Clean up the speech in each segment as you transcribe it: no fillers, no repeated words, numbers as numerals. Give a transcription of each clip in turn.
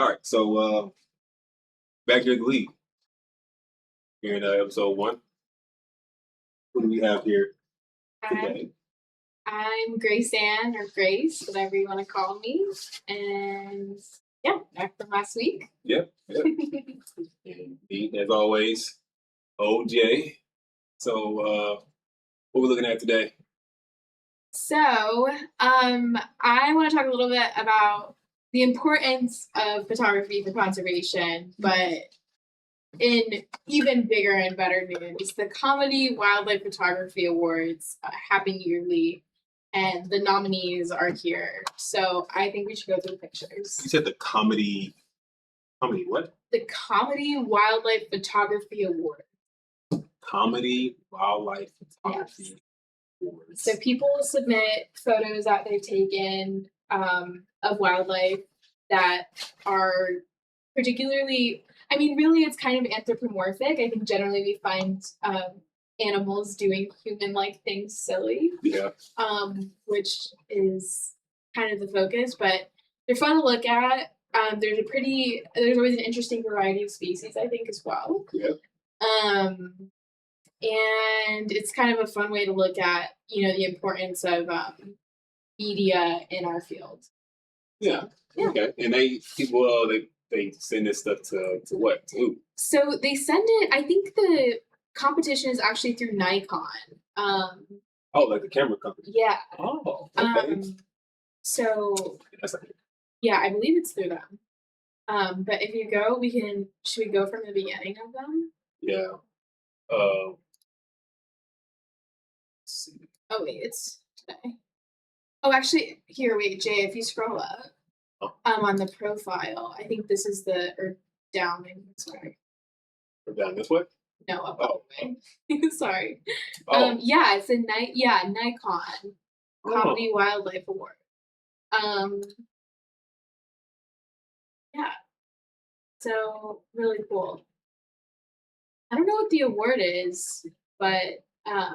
All right, so back here at the league, here in episode one. What do we have here Hi, today? I'm Grace-Ann or Grace, whatever you want to call me. And yeah, back from last week. Yep, yep. And me, as always, OJ. So what we looking at today? So, I want to talk a little bit about the importance of photography for conservation, but in even bigger and better news, the Comedy Wildlife Photography Awards happen yearly, and the nominees are here. So I think we should go through the pictures. You said the comedy what? The Comedy Wildlife Photography Award. Comedy wildlife Yes. photography awards. So people submit photos that they've taken of wildlife that are particularly, I mean, really, it's kind of anthropomorphic. I think generally we find animals doing human-like things silly, Yeah, which is kind of the focus, but they're fun to look at. There's always an interesting variety of species, I think, as well. yeah. Um, and it's kind of a fun way to look at, the importance of media in our field. Yeah. Yeah. Okay. And they send this stuff to what? To who? So they send it. I think the competition is actually through Nikon. Oh, like the camera company. Yeah. Oh, okay. So That's like, yeah, I believe it's through them. But if you go, should we go from the beginning of them? yeah. Let's see. Oh wait, it's today. Oh, actually, here, wait, Jay, if you scroll up, Oh, on the profile, I think this is or down, maybe, sorry. we're down this way. No, up Oh, all the way. Sorry. oh, Yeah, it's a Nikon Comedy oh. Wildlife Award. Um, yeah, so really cool. I don't know what the award is, but uh,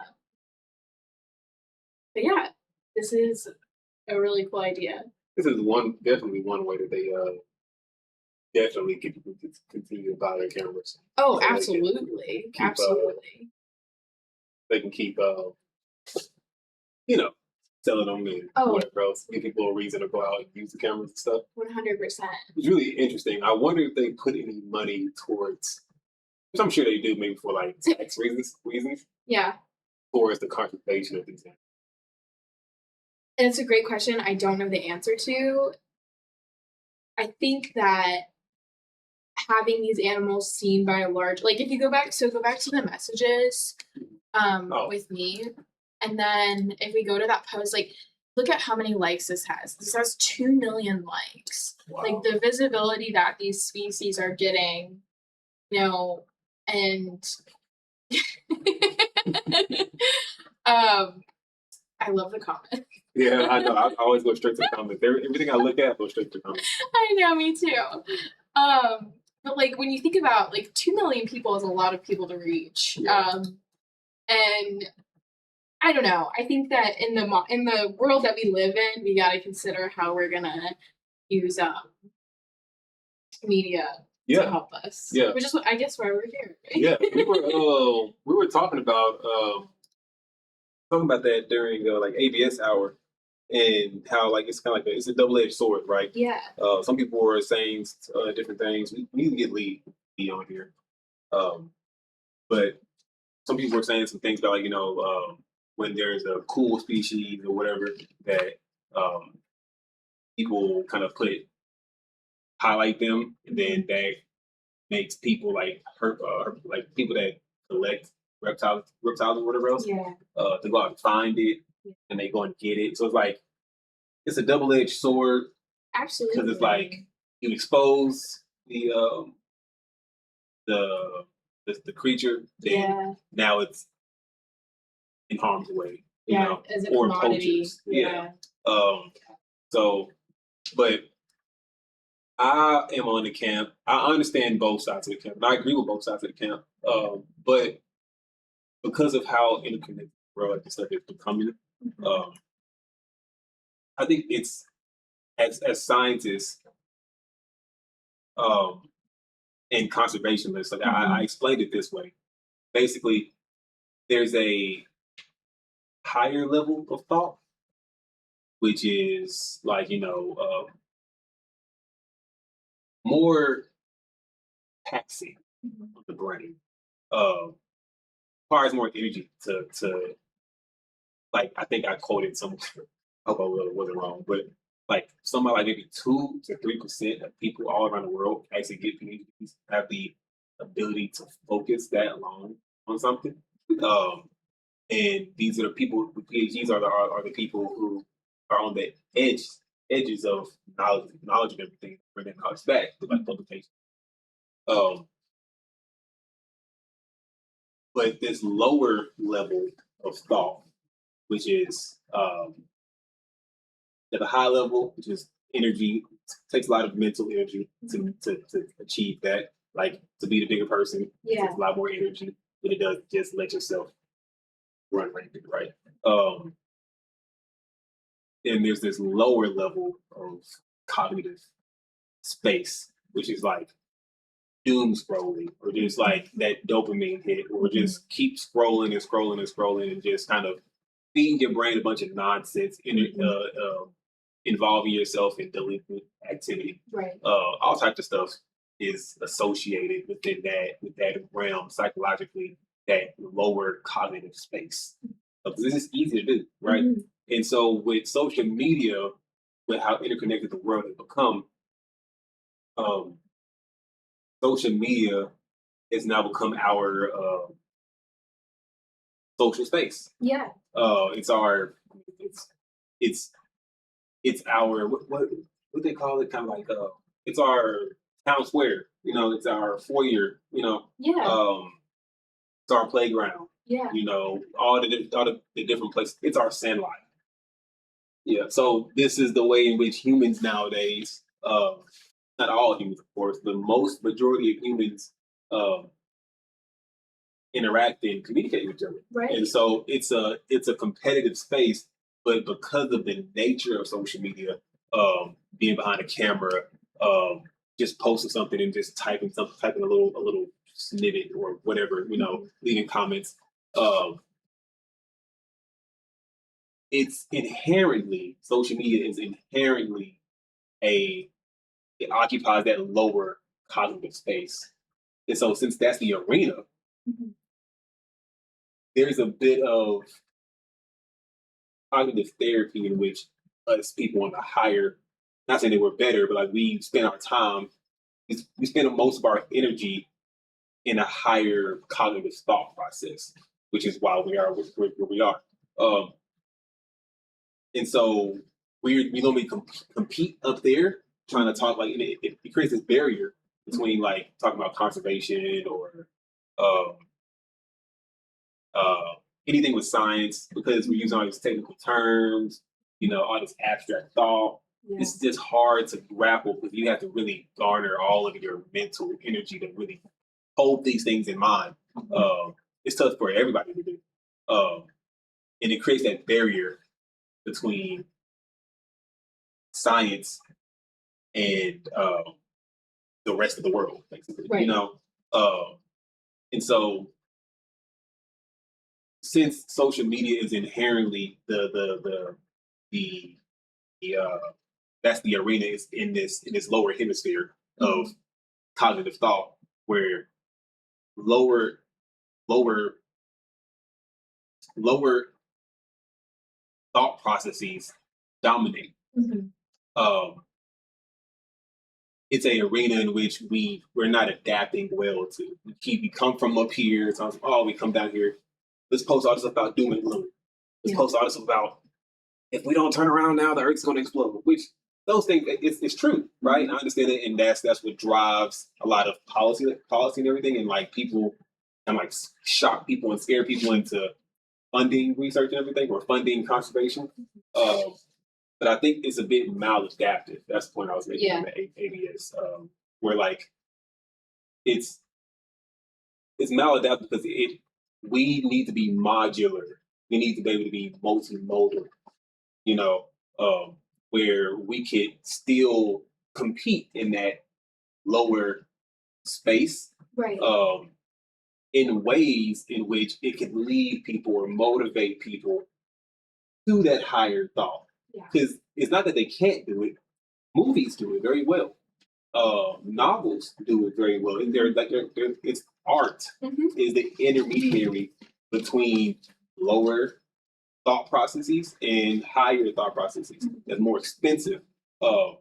but yeah, this is a really cool idea. This is definitely one way that they definitely get people to continue to buy their cameras. Oh, So absolutely, keep absolutely. they can keep you know selling them and Oh, whatever else, give people a reason to go out and use the cameras and stuff. 100%. It's really interesting. I wonder if they put any money towards, which I'm sure they do, maybe for like tax reasons Yeah, towards the conservation of these animals. and it's a great question. I don't know the answer to. I think that having these animals seen by a large, like if you go back to the messages Oh, with me, and then if we go to that post, like look at how many likes this has. This has 2 million likes. Like wow. the visibility that these species are getting, and I love the comment. Yeah, I know. I always go straight to the comments. Everything I look at, go straight to the comments. I know, me too. But like when you think about like 2 million people is a lot of people to reach. Yeah. And I don't know. I think that in the world that we live in, we got to consider how we're gonna use media to Yeah. help us. Yeah. Which is I guess why we're here. Right? Yeah. We were talking about that during like ABS hour and how like it's kind of like it's a double-edged sword, right? Yeah. Some people were saying different things. We need to get Lee on here, but some people were saying some things about like when there's a cool species or whatever that um, people kind of highlight them, and then that makes people like hurt like people that collect reptiles or whatever else Yeah. to go out and find it, and they go and get it. So it's like it's a double-edged sword Absolutely. because it's like you expose the the creature, then now it's in harm's way, as a or commodity. poachers. Yeah. So, but I am on the camp. I understand both sides of the camp, and I agree with both sides of the camp. But because of how interconnected the world like this stuff is becoming, um, I think it's as scientists, and conservationists. Like I explained it this way. Basically, there's a higher level of thought, which is like more taxing on the brain. Uh, requires more energy to like. I think I quoted some. I hope I wasn't wrong, but like somewhere like maybe 2 to 3% of people all around the world actually get PhDs, have the ability to focus that long on something. Um, and these are the people. The PhDs are the people who are on the edges of knowledge of everything, bring that knowledge back with like publication. Um, but this lower level of thought, which is at a high level, which is energy, takes a lot of mental energy to achieve that. Like to be the bigger person, it takes a lot more energy than it does just let yourself run rampant, right? Um, and there's this lower level of cognitive space, which is like doom scrolling or just like that dopamine hit or just keep scrolling and scrolling and scrolling and just kind of feeding your brain a bunch of nonsense involving yourself in delinquent activity. Right. All types of stuff is associated within with that realm psychologically, that lower cognitive space. Because this is easy to do, right? And so with social media, with how interconnected the world has become, um, social media has now become our social space. Yeah. It's our it's it's our what they call it, kind of like it's our town square. It's our foyer. Yeah. It's our playground. Yeah. All the different places. It's our sandlot. Yeah. So this is the way in which humans nowadays, not all humans, of course, the most majority of humans um, interact and communicate with each other. Right. And so it's a competitive space, but because of the nature of social media, being behind a camera, just posting something and just typing a little snippet or whatever, leaving comments. It's inherently social media is inherently a it occupies that lower cognitive space. And so since that's the arena, Mhm. there's a bit of cognitive therapy in which us people on the higher, not saying that we're better, but like we spend our time, we spend most of our energy in a higher cognitive thought process, which is why we are where we are. Um, and so we normally compete up there, trying to talk like it creates this barrier between like talking about conservation or um, uh, anything with science because we're using all these technical terms, all this abstract thought. Yeah. It's just hard to grapple because you have to really garner all of your mental energy to really hold these things in mind. It's tough for everybody to do. And it creates that barrier between science and the rest of the world, basically. Right. And so since social media is inherently the that's the arena is in this lower hemisphere of cognitive thought where lower lower lower thought processes dominate. Mhm. Um, it's a arena in which we're not adapting well to. We come from up here, so we come down here. Let's post all this about doom and gloom. Let's post all this about if we don't turn around now, the Earth's going to explode. Which those things, it's true, right? I understand it, and that's what drives a lot of policy and everything, and like people, and like shock people and scare people into funding research and everything, or funding conservation. Um, but I think it's a bit maladaptive. That's the point I was making in the ABS, where like it's it's maladaptive because we need to be modular. We need to be able to be multimodal. You know, where we could still compete in that lower space, Right. in ways in which it can lead people or motivate people to that higher thought. Yeah. Because it's not that they can't do it; movies do it very well. Novels do it very well, and it's art is the intermediary between lower thought processes and higher thought processes. That's more expensive. Uh,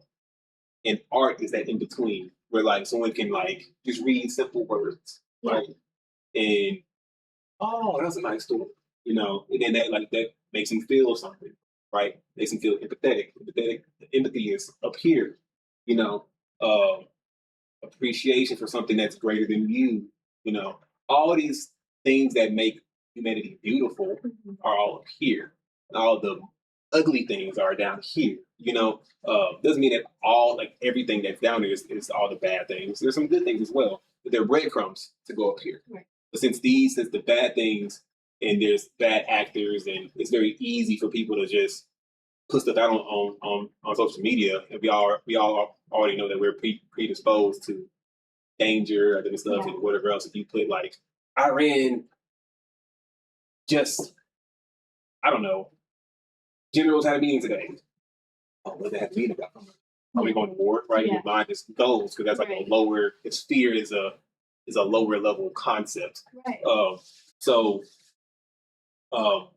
and art is that in between where like someone can like just read simple words, Yeah. right? And oh, that's a nice story, and then that makes them feel something, right? Makes them feel empathetic. Empathy is up here, you know. Uh, appreciation for something that's greater than you, you know. All these things that make humanity beautiful are all up here. And all the ugly things are down here, doesn't mean that all like everything that's down there is all the bad things. There's some good things as well, but they're breadcrumbs to go up here. Right. But since the bad things and there's bad actors and it's very easy for people to just put stuff out on social media, and we all already know that we're predisposed to danger and stuff Yeah. and whatever else. If you put like Iran, just I don't know, generals had a meeting today. Oh, what did they have a meeting about? Are we going to war? Right, Yeah. your mind just goes because that's like Right. a lower. Its fear is a lower level concept. Right. So um,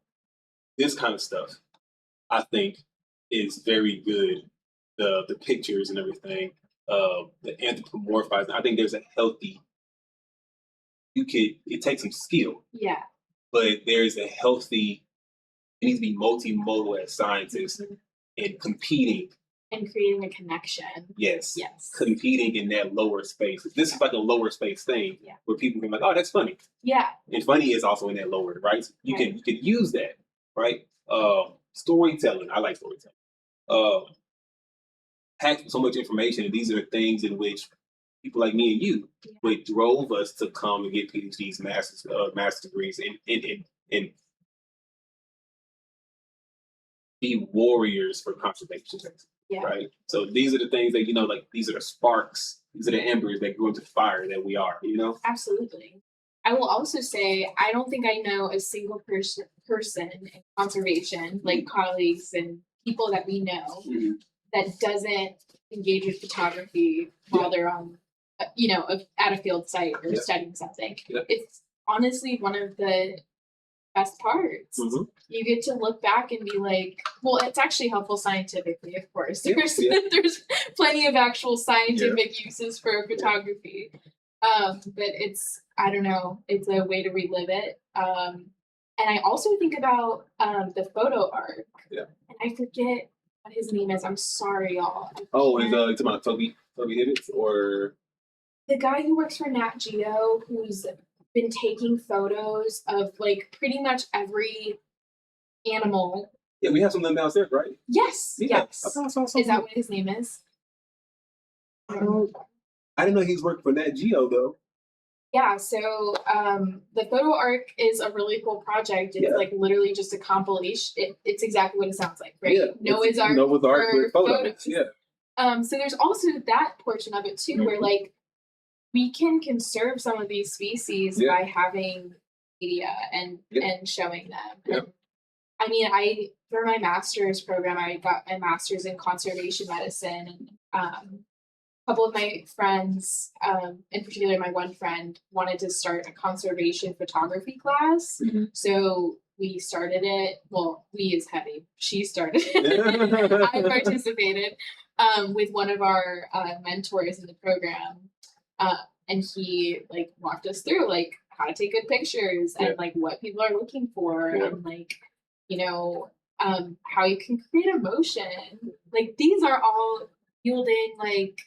this kind of stuff, I think, is very good. The pictures and everything, the anthropomorphizing. I think there's a healthy. It takes some skill, Yeah. but there's a healthy. It needs to be multimodal as scientists and competing. And creating a connection. Yes. Yes. Competing in that lower space. This is like a lower space thing where people can be like, oh, that's funny. Yeah. And funny is also in that lower, right? You can use that, right? Storytelling. I like storytelling. Packed with so much information, and these are things in which people like me and you, which drove us to come and get PhDs, master's degrees, and be warriors for conservation. Yeah. Right. So these are the things that like these are the sparks, these are the embers that grew into the fire that we are. Absolutely. I will also say I don't think I know a single person in conservation, like colleagues and people that we know, that doesn't engage with photography while they're on, at a field site or studying something. Yeah. It's honestly one of the best parts. You get to look back and be like, well, it's actually helpful scientifically, of course. There's plenty of actual scientific uses for photography. But it's, I don't know, it's a way to relive it. And I also think about the photo art. Yeah. And I forget what his name is. I'm sorry, y'all. It's about Toby Hibbets or the guy who works for Nat Geo, who's been taking photos of like pretty much every animal. Yeah, we have some of them downstairs, right? Yes. Yeah. Yes. I saw Is that what his name is? I didn't know he's working for Nat Geo though. Yeah, so the photo arc is a really cool project. It's like literally just a compilation. It's exactly what it sounds like, right? Yeah, Noah's Ark with photos. Yeah. So there's also that portion of it too, where like we can conserve some of these species by having media and showing them. Yeah. And, I mean, for my master's program, I got my master's in conservation medicine, and a couple of my friends, in particular, my one friend wanted to start a conservation photography class. So we started it. Well, we is heavy. She started it. I participated with one of our mentors in the program, and he like walked us through like how to take good pictures and like what people are looking for and like how you can create emotion. Like these are all yielding like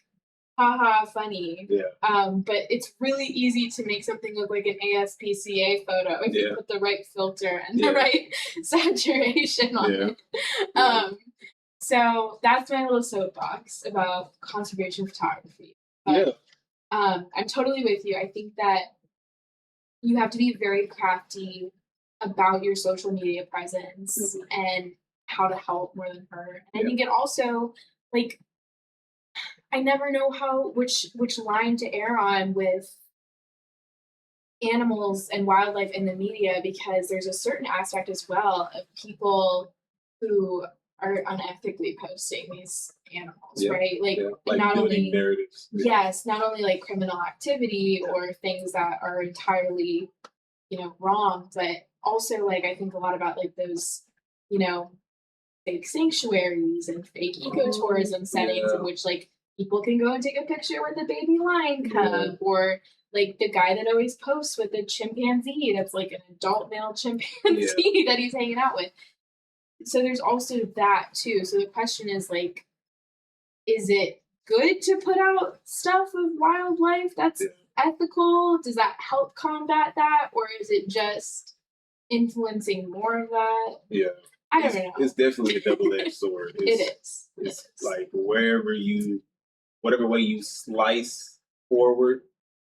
haha funny. But it's really easy to make something look like an ASPCA photo if you put the right filter and the right saturation on it. So that's my little soapbox about conservation photography. But I'm totally with you. I think that you have to be very crafty about your social media presence and how to help more than hurt. And I think it also like I never know which line to err on with animals and wildlife in the media, because there's a certain aspect as well of people who are unethically posting these animals, Yeah, right? Like, yeah, like not building only, narratives. yes, not only like criminal activity or things that are entirely, wrong, but also like I think a lot about like those, you know, fake sanctuaries and fake ecotourism settings in Yeah, which like people can go and take a picture with a baby lion yeah, cub, or like the guy that always posts with the chimpanzee that's like an adult male yeah. chimpanzee that he's hanging out with. So there's also that too. So the question is like, is it good to put out stuff of wildlife that's Yeah. ethical? Does that help combat that? Or is it just influencing more of that? Yeah, I don't it's know. definitely a double-edged sword. It is. It It's is. like whatever way you slice forward,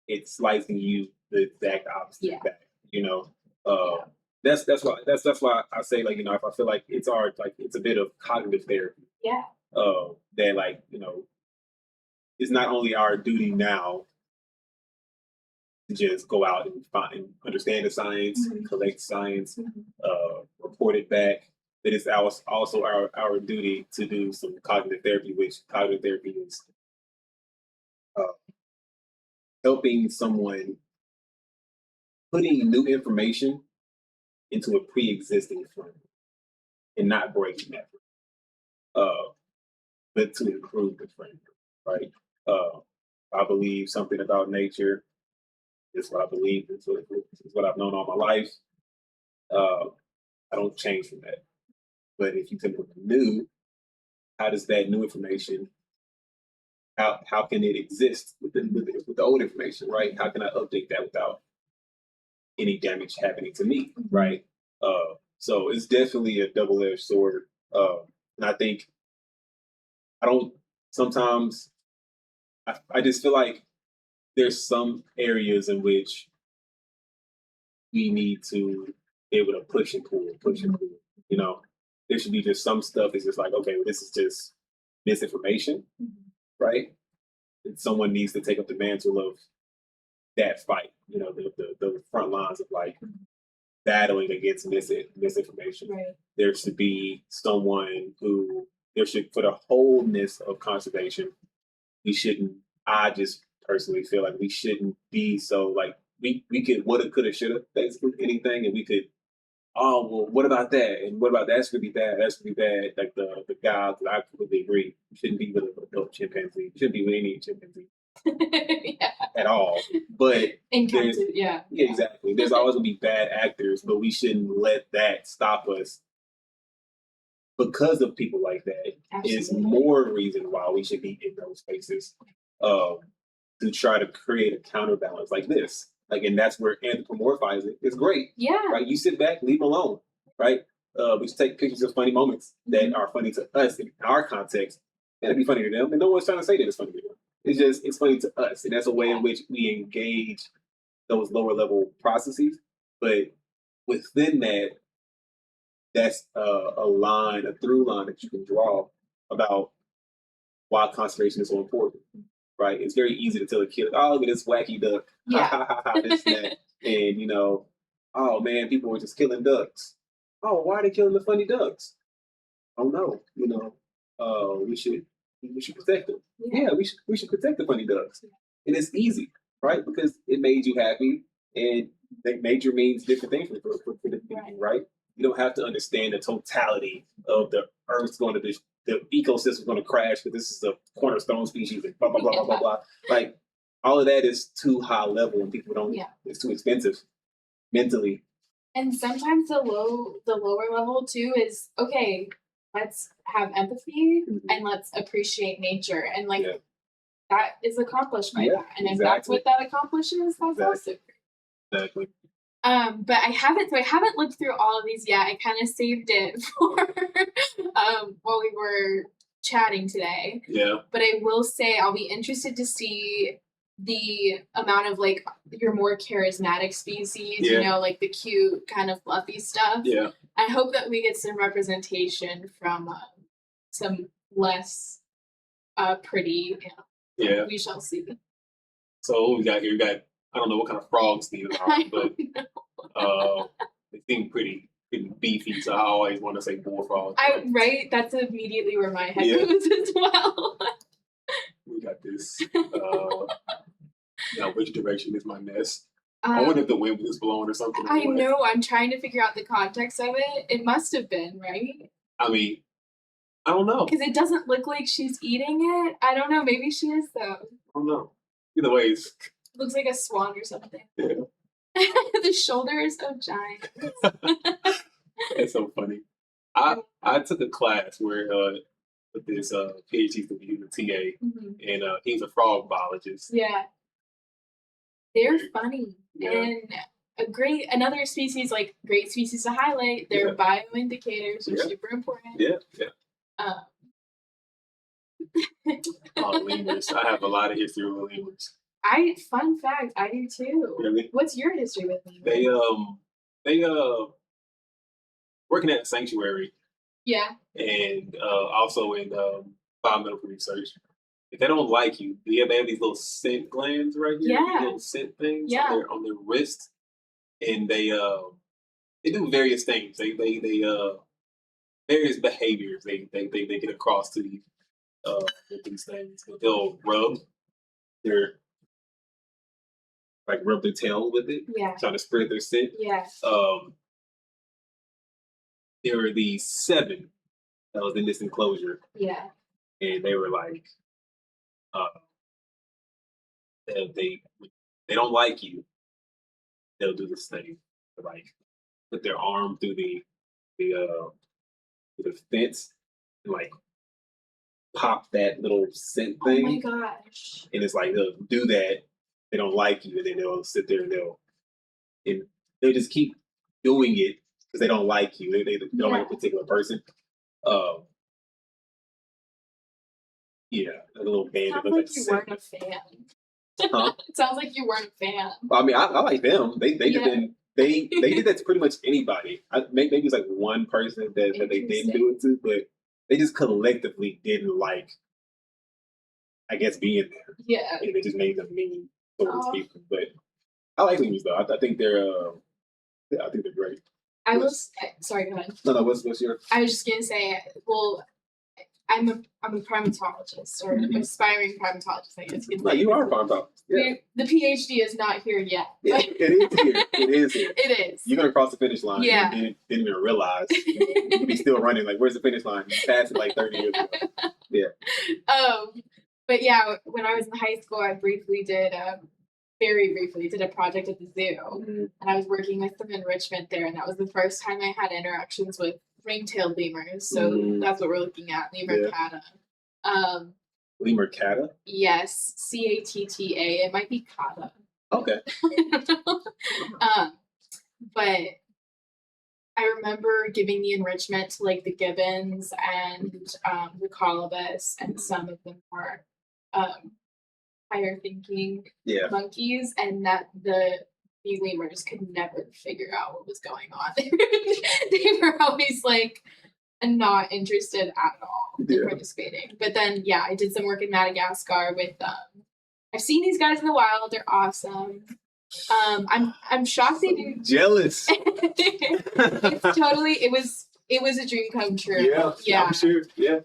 it's slicing you the exact opposite Yeah. back. You know, uh, Yeah. that's why I say, like, if I feel like it's a bit of cognitive therapy. Yeah. That, like, it's not only our duty now to just go out and find understand the science, Mhm. collect science, Mhm. report it back. That it's also our duty to do some cognitive therapy, which cognitive therapy is uh, helping someone putting new information into a pre-existing frame and not breaking that, uh, but to improve the frame, right? Uh, I believe something about nature. It's what I believe. It's what I've known all my life. Uh, I don't change from that. But if you come with new, how does that new information, how can it exist with the old information, right? How can I update that without any damage happening to me, right? So it's definitely a double-edged sword. And I think I don't sometimes I just feel like there's some areas in which we need to be able to push and pull. You know, there should be just some stuff that's just like, okay, well, this is just misinformation, Mhm. right? And someone needs to take up the mantle of that fight. The front lines of like battling against misinformation. Right. There should be someone who there should for the wholeness of conservation. We shouldn't. I just personally feel like we shouldn't be so like we could woulda coulda shoulda basically anything, and we could, oh well, what about that, and what about that's gonna be bad, that's gonna be bad, like the guy. I completely agree. You shouldn't be with an adult chimpanzee. You shouldn't be with any chimpanzee Yeah. at all. But there's Yeah. yeah, exactly. There's always gonna be bad actors, but we shouldn't let that stop us because of people like that. Is Absolutely. more reason why we should be in those spaces, um, to try to create a counterbalance like this. Like, and that's where anthropomorphizing is great, Yeah. right? You sit back, leave them alone, right? We just take pictures of funny moments that are funny to us in our context. It'll be funny to them, and no one's trying to say that it's funny to them. It's funny to us, and that's a way in Yeah. which we engage those lower level processes. But within that, that's a through line that you can draw about why conservation is so important, right? It's very easy to tell a kid, oh, look at this wacky duck, ha Yeah. ha ha ha, this and that, and oh man, people were just killing ducks. Oh, why are they killing the funny ducks? Oh no, we should protect them. Yeah. Yeah, we should protect the funny ducks, and it's easy, right? Because it made you happy, and that nature means different things for different people, right? You don't have to understand the totality of the Earth's going to be the ecosystem's going to crash because this is a cornerstone species and blah blah blah blah blah Yeah. blah. Like all of that is too high level, and people don't. Yeah. It's too expensive mentally. And sometimes the lower level too is okay, let's have empathy Mhm. and let's appreciate nature. And like Yeah, that is accomplished by yeah, that. And if that's exactly, what that accomplishes, that's exactly, also. exactly. But I haven't looked through all of these yet. I kind of saved it for while we were chatting today. Yeah, But I will say I'll be interested to see the amount of like your more charismatic species, yeah, like the cute kind of fluffy stuff. yeah. I hope that we get some representation from some less pretty animals. Yeah. We shall see. So what we got here, we got, I don't know what kind of frogs these are, but they seem pretty beefy. So I always want to say bullfrogs. Right. That's immediately where my head Yeah. goes as well. We got this. Now, which direction is my nest? I wonder if the wind was blowing or something. I know. I'm trying to figure out the context of it. It must have been, right? I mean, I don't know. Because it doesn't look like she's eating it. I don't know. Maybe she is, though. I don't know. Either way, it looks like a swan or something. Yeah. The shoulder is so giant. It's so funny. I took a class where with this PhD student, he was a TA, and he's a frog biologist. Yeah. They're funny. Yeah. And another species, like great species to highlight, they're bioindicators, which are super important. Yeah, yeah. Lemurs. I have a lot of history with lemurs. Fun fact, I do too. Really? What's your history with lemurs? They working at a sanctuary. Yeah. And also in biomedical research. If they don't like you, they have these little scent glands right here. Yeah. These little scent things on their wrist. And they do various things. They various behaviors they get across to these with these things. They'll rub their tail with it. Yeah. Trying to spread their scent. Yeah. There were these 7 that was in this enclosure. Yeah. And they were like, they don't like you. They'll do this thing, like put their arm through the fence and like pop that little scent thing. Oh my gosh! And it's like they'll do that. They don't like you, and then they'll sit there and they'll just keep doing it because they don't like you. They don't like a particular person. Yeah, a little band. Sounds like you weren't a fan. Huh? It sounds like you weren't a fan. I mean, I like them. They did that to pretty much anybody. Maybe it's like one person that they didn't do it to, but they just collectively didn't like, I guess, being there. Yeah, and it just made them mean towards people. But I like lemurs though. I think they're great. Sorry, go ahead. No. What's your? I was just gonna say, well, I'm a primatologist or aspiring primatologist, I guess. No, you are a primatologist. Yeah. The PhD is not here yet. Yeah, it is here. It is here. It is. You're gonna cross the finish line. Yeah. You didn't even realize. You'd be still running. Like, where's the finish line? You passed it like 30 years ago. Yeah. But yeah, when I was in high school, I very briefly did a project at the zoo, and I was working with some enrichment there, and that was the first time I had interactions with ring-tailed lemurs. So that's what we're looking at, lemur cata. Lemur cata? Yes, Catta. It might be cata. Okay. But I remember giving the enrichment to like the gibbons and the colobus and some of the more higher thinking monkeys, and that the lemurs could never figure out what was going on. They were always like not interested at all in participating. But then I did some work in Madagascar with I've seen these guys in the wild. They're awesome. I'm shocked they didn't. Jealous. It's totally. It was a dream come true. Yeah. I'm sure. Yeah.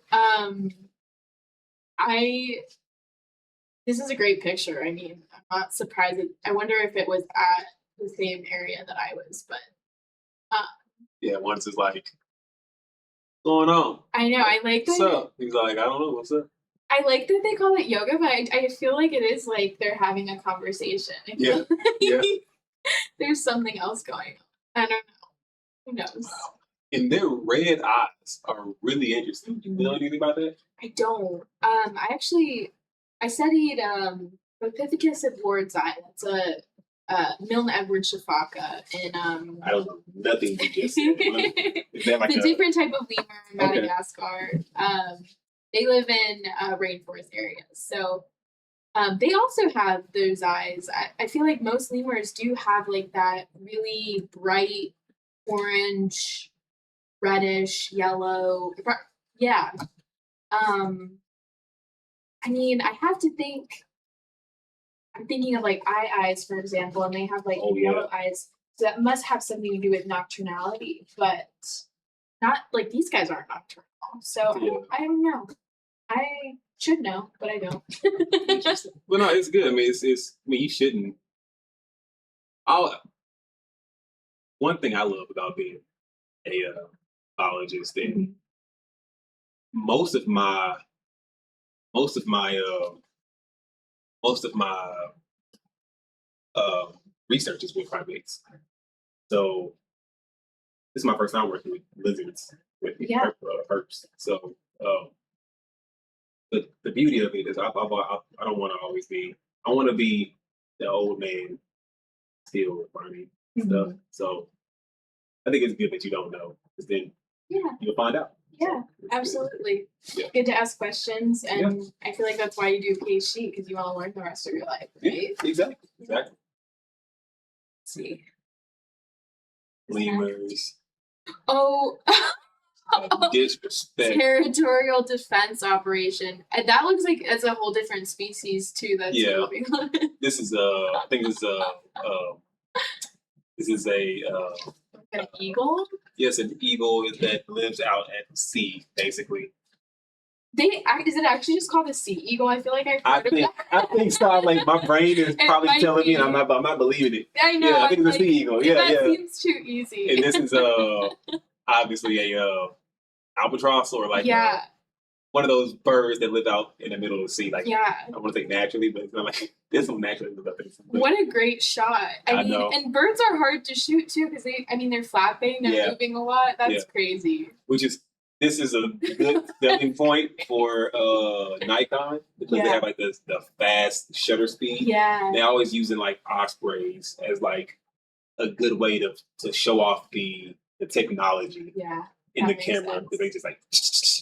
This is a great picture. I mean, I'm not surprised. I wonder if it was at the same area that I was, but. Once it's like, what's going on? I know. I like that. What's up? He's like, I don't know. What's up? I like that they call it yoga, but I feel like it is like they're having a conversation. Yeah. There's something else going on. I don't know. Who knows? Wow. And their red eyes are really interesting. Do you know anything about that? I don't. I studied Epithecus of Ward's eye. That's a Milne Edward Shafaka. And I don't know nothing you just said. Is that like it's a different type of lemur in Madagascar. They live in rainforest areas. So they also have those eyes. I feel like most lemurs do have like that really bright orange, reddish, yellow. Yeah. I mean, I have to think. I'm thinking of like eyes, for example, and they have like yellow eyes. So that must have something to do with nocturnality, but not like these guys aren't nocturnal. So I don't know. I should know, but I don't. Well, no, it's good. I mean, I mean, you shouldn't. One thing I love about being a biologist, and most of my research is with primates. So this is my first time working with lizards with herps. So the beauty of it is I don't want to always be. I want to be the old man still learning stuff. So I think it's good that you don't know, because then you'll find out. Yeah, so absolutely. Good to ask questions, and I feel like that's why you do a PhD, because you want to learn the rest of your life, right? Yeah, exactly. Let's see. Lemurs. Oh. Disrespect. Territorial defense operation. And that looks like it's a whole different species too. That's moving on. This is I think this is an eagle. Yes, an eagle that lives out at sea, basically. Is it actually just called a sea eagle? I feel like I think so. Like my brain is probably telling me, and I'm not believing it. I know. Yeah, I think it's a sea eagle. Yeah, that seems too easy. And this is obviously a albatross, or like one of those birds that live out in the middle of the sea. Like I want to say naturally, but it's not like this one naturally lives up in the sea. What a great shot! I mean, and birds are hard to shoot too, because they're flapping, they're moving a lot. That's crazy. This is a good selling point for Nikon, because they have like the fast shutter speed. Yeah, they're always using like ospreys as like a good way to show off the technology. In the camera, because they just like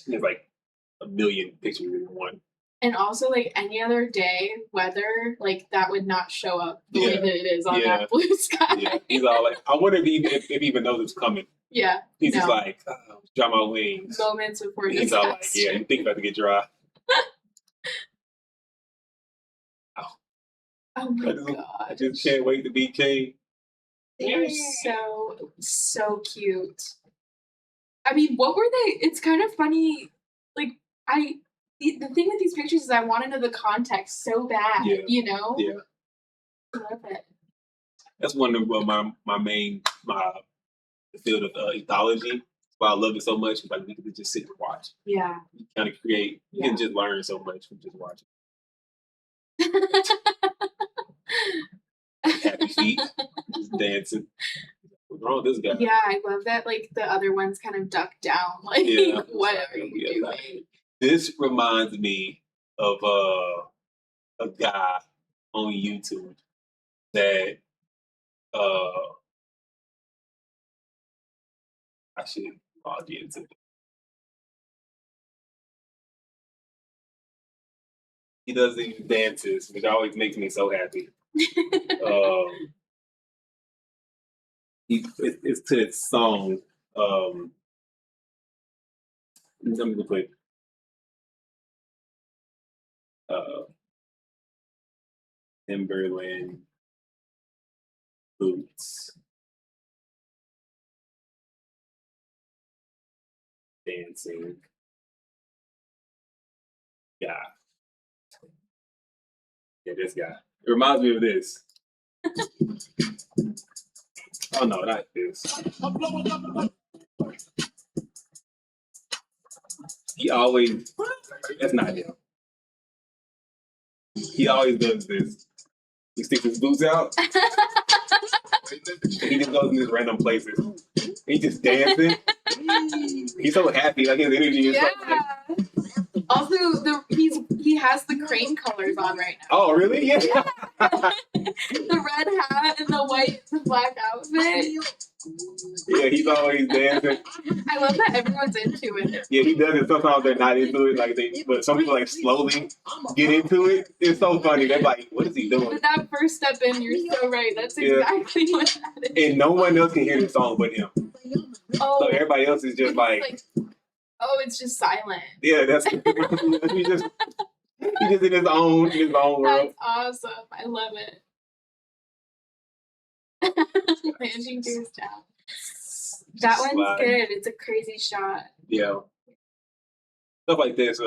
there's like a million pictures in one. And also, like any other day, weather like that would not show up the way that it is on that blue sky. Yeah, he's all like, I wonder if he even knows it's coming. Yeah, he's just like, dry my wings. Moments before disaster. He's all like, you think about to get dry. Oh my god! I just can't wait to be king. They're so cute. I mean, what were they? It's kind of funny. Like, the thing with these pictures is I want to know the context so bad, you know? Yeah. I love it. That's one of my main field of ethology. That's why I love it so much. Like, we can just sit and watch. Yeah. You kind of create, you can just learn so much from just watching. Happy feet, just dancing. What's wrong with this guy? Yeah, I love that. Like the other ones kind of duck down. Like, what are you doing? This reminds me of a guy on YouTube that I should log into. He does these dances, which always makes me so happy. It's to its song. Let me put Timberland boots dancing. Yeah. Yeah, this guy. It reminds me of this. Oh no, not this. He always, that's not him. He always does this. He sticks his boots out. And he just goes in these random places. He just dancing. He's so happy, like his energy is Also, he has the crane colors on right now. Oh, really? Yeah. The red hat and the black outfit. Yeah, he's always dancing. I love that everyone's into it. Yeah, he does it. Sometimes they're not into it, but some people like slowly get into it. It's so funny. They're like, "What is he doing?" With that first step in, you're so right. That's exactly what that is. And no one else can hear the song but him. Oh, so everybody else is just like, oh, it's just silent. Yeah, that's he just in his own world. That's awesome. I love it. Landing to his town. That one's Slide. good. It's a crazy shot. Yeah. Stuff like this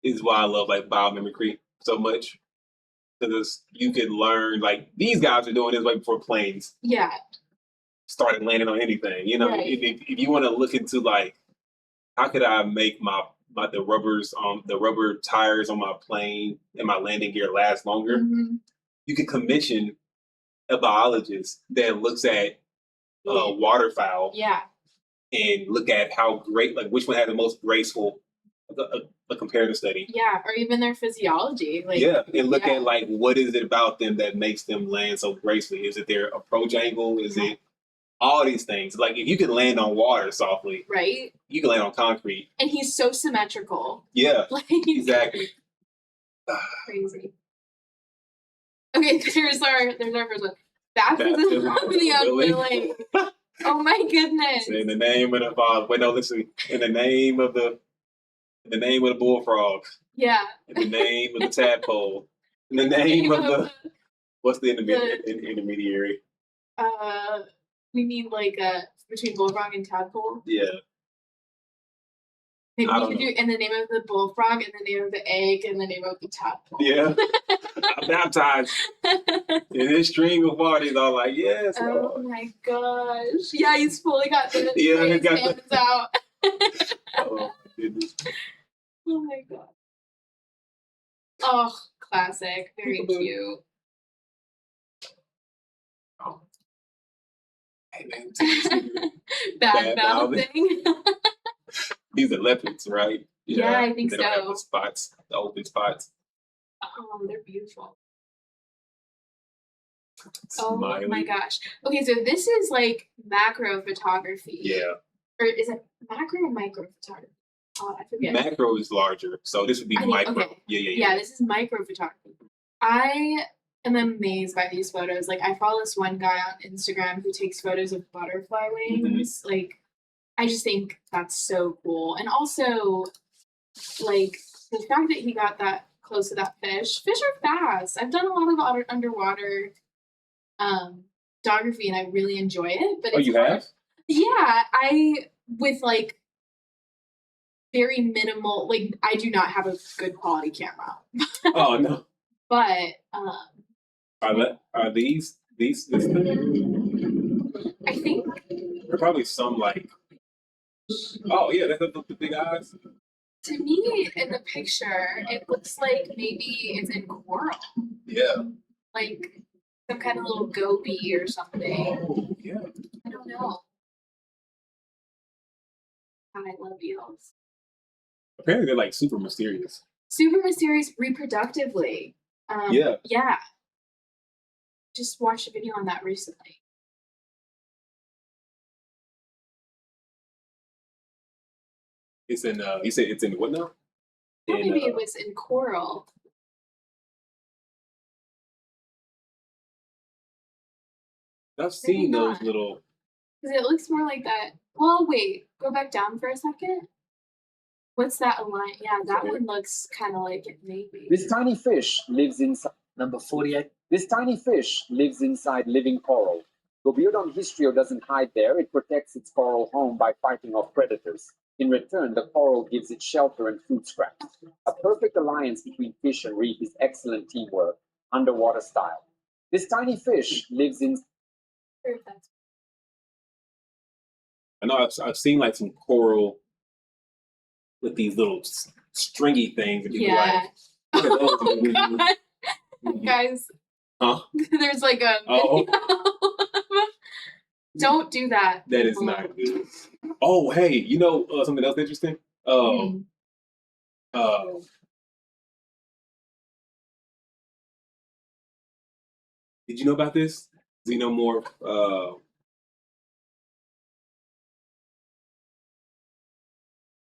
is why I love like biomimicry so much. Because you can learn, like, these guys are doing this way before planes Yeah. started landing on anything. You know, Right. if you want to look into like, how could I make the rubber tires on my plane and my landing gear last longer? Mhm. You can commission a biologist that looks at waterfowl Yeah. and look at how great, like which one had the most graceful, a comparative study. Yeah, or even their physiology. Like, Yeah, and look yeah. at like what is it about them that makes them land so gracefully? Is it their approach angle? Is it all these things? Like if you can land on water softly, right? you can land on concrete. And he's so symmetrical. Yeah, Like, exactly. crazy. Okay, there's our first one. Baptism of the unwilling. Oh my goodness. In the name of the Father. Wait, no, listen. In the name of the bullfrog. Yeah. In the name of the tadpole. In the name of the what's the intermediary? We mean like between bullfrog and tadpole. Yeah. Maybe we could do in the name of the bullfrog, in the name of the egg, in the name of the tadpole. Yeah. I'm baptized in this stream of water. He's all like, yes. Oh Lord. my gosh. Yeah, he's fully got the he's got hands out. Oh my goodness. Oh my god. Oh, classic. Very cute. Oh. Hey, man, Bad mouthing. These are leopards, right? Yeah, I think they don't have so. the spots, the open spots. Oh, they're beautiful. Smiley. Oh my gosh. Okay, so this is like macro photography. Yeah. Or is it macro or micro photography? Oh, I forget. Macro is larger, so this would be micro. Okay. Yeah, this is micro photography. I am amazed by these photos. Like, I follow this one guy on Instagram who takes photos of butterfly wings. Mm-hmm. Like, I just think that's so cool. And also, like, the fact that he got that close to that fish. Fish are fast. I've done a lot of underwater photography, and I really enjoy it. But you have? Yeah, with like very minimal. Like, I do not have a good quality camera. Oh no. But are these this I think they're probably some like. Oh yeah, that's the big eyes. to me in the picture, it looks like maybe it's in coral. Yeah. Like some kind of little goby or something. Oh yeah. I don't know. I love eels. Apparently they're like super mysterious. Super mysterious reproductively. Yeah. Just watched a video on that recently. It's in you said it's in what now? Maybe it was in coral. I've seen those little. Because it looks more like that. Well, wait. Go back down for a second. What's that line? Yeah, that one looks kind of like it, maybe. This tiny fish lives inside. Number 48. This tiny fish lives inside living coral. Though Biodon Histrio doesn't hide there, it protects its coral home by fighting off predators. In return, the coral gives it shelter and food scraps. A perfect alliance between fish and reef is excellent teamwork, underwater style. This tiny fish lives in. I know I've seen like some coral with these little stringy things. And people like, look at those. Oh, God. Guys, there's like a video. Don't do that. That is not good. Oh, hey, you know something else interesting? Did you know about this? Xenomorph.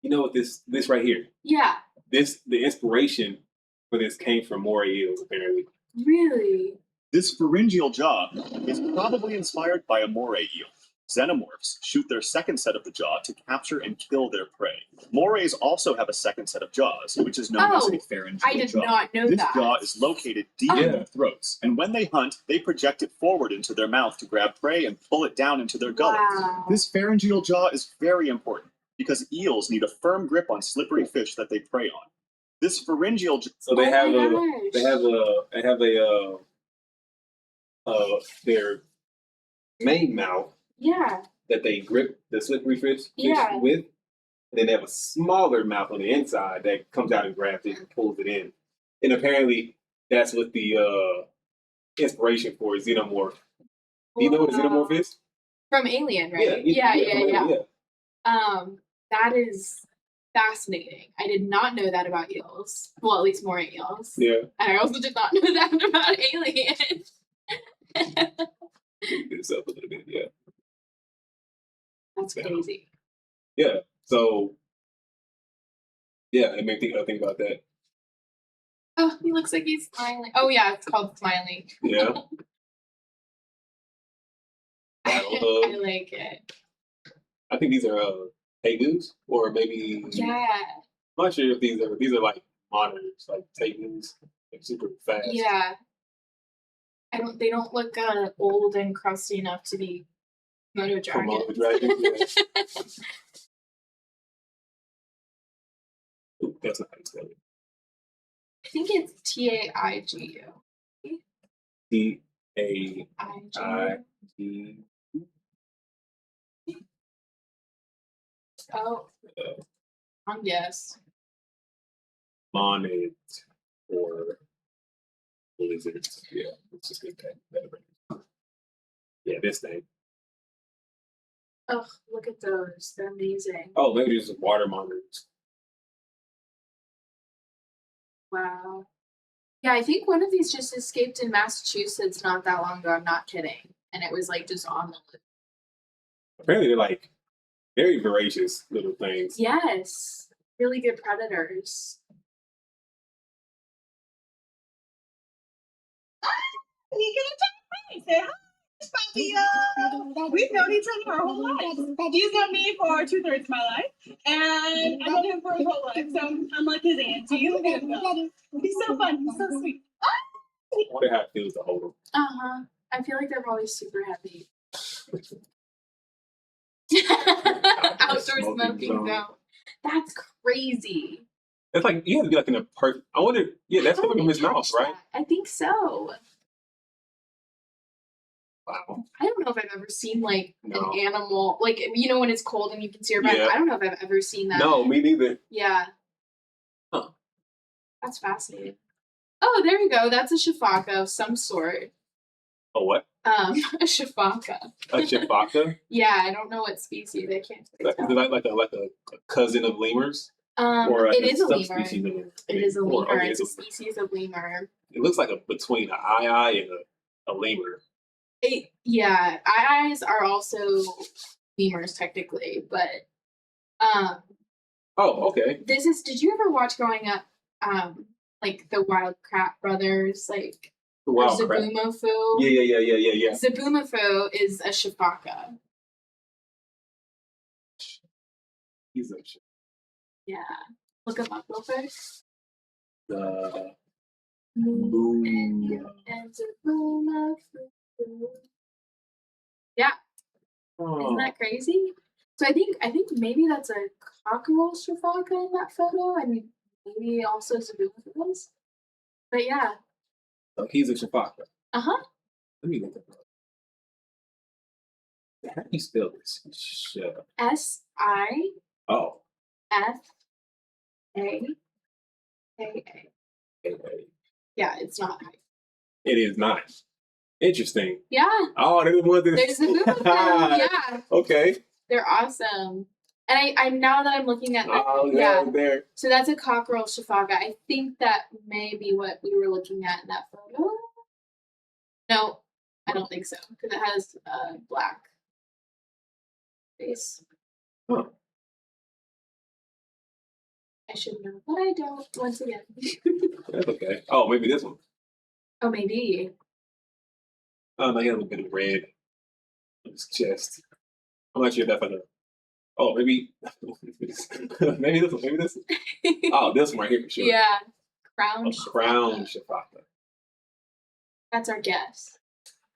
You know what this right here? Yeah. The inspiration for this came from moray eels, apparently. Really? This pharyngeal jaw is probably inspired by a moray eel. Xenomorphs shoot their second set of the jaw to capture and kill their prey. Morays also have a second set of jaws, which is known as a pharyngeal I did jaw. not know This that. jaw is located deep in their throats, and when they hunt, they project it forward into their mouth to grab prey and pull it down into their gullet. Wow. This pharyngeal jaw is very important because eels need a firm grip on slippery fish that they prey on. This pharyngeal jaw. So they Oh have my a their main mouth Yeah. that they grip the slippery fish Yeah. with. And then they have a smaller mouth on the inside that comes out and grabs it and pulls it in. And apparently that's what the inspiration for xenomorph. Do you know what a xenomorph is? From Alien, right? Yeah, from Alien, That is fascinating. I did not know that about eels. Well, at least more eels. Yeah. And I also did not know that about Alien. This up a little bit, yeah. That's crazy. Yeah. So yeah, it made me think about that. Oh, he looks like he's smiling. Oh yeah, it's called smiling. Yeah. I like it. I think these are tegus, or maybe Yeah. I'm not sure if these are like monitors, like tegus, like super fast. Yeah. They don't look old and crusty enough to be Moto dragons. Komodo dragons, yeah. Ooh, that's not how you spell it. I think it's Taigu. T-A-I-G. Oh. Yes. Monet or lizards. Yeah, let's just get that. Yeah, this thing. Oh, look at those. They're amazing. Oh, maybe it's water monitors. Wow. Yeah, I think one of these just escaped in Massachusetts not that long ago. I'm not kidding. And it was like just on the list. Apparently, they're like very voracious little things. Yes. Really good predators. You can say hi, Papio. We've known each other our whole lives. He's known me for 2/3 of my life, and I've known him for his whole life. So I'm like his auntie. Look at him. He's so fun. He's so sweet. I wonder how it feels to hold them. I feel like they're probably super heavy. Outdoor smoking zone. That's crazy. It's like you have to be like in a perfect. I wonder. Yeah, that's coming from his mouth, right? I think so. Wow. I don't know if I've ever seen like No. an animal, like when it's cold and you can see your breath. Yeah. I don't know if I've ever seen that. No, me neither. Yeah. Huh. That's fascinating. Oh, there you go. That's a shafaka of some sort. A what? A shafaka. A chipaka? Yeah, I don't know what species. I can't Is it like a cousin of lemurs? Or it is a lemur. Subspecies of lemur? It is a lemur. Okay, It's a species of lemur. It looks like between an eye and a lemur. Yeah, eyes are also lemurs technically, but Oh, okay. this is. Did you ever watch growing up? Like the Wild Krat Brothers, like Wow. Zaboomafoo. Yeah. Zaboomafoo is a shafaka. He's a Yeah, look him up real quick. the And Zaboomafoo. Yeah. Isn't that crazy? So I think maybe that's a cockerel shafaka in that photo, and maybe also Zaboomafoo's. But yeah. So he's a shafaka. Uh-huh. Let me look at that. How do you spell this? S-I-F-A-A. Oh. Yeah, it's not. It is not. Interesting. Yeah. Oh, there's one. There's Zaboomafoo. Yeah. Okay. They're awesome. And I'm now that I'm looking at that, Oh, yeah. there. So that's a cockerel shafaka. I think that may be what we were looking at in that photo. No, I don't think so, because it has a black face. Huh. I should know, but I don't. Once again. That's okay. Oh, maybe this one. Oh, maybe. Oh, no, he has a bit of red on his chest. I'm not sure if that's like a. Oh, maybe. maybe this one. Maybe this. Oh, this one right here for sure. Yeah. Crown. A crown shafaka. That's our guess.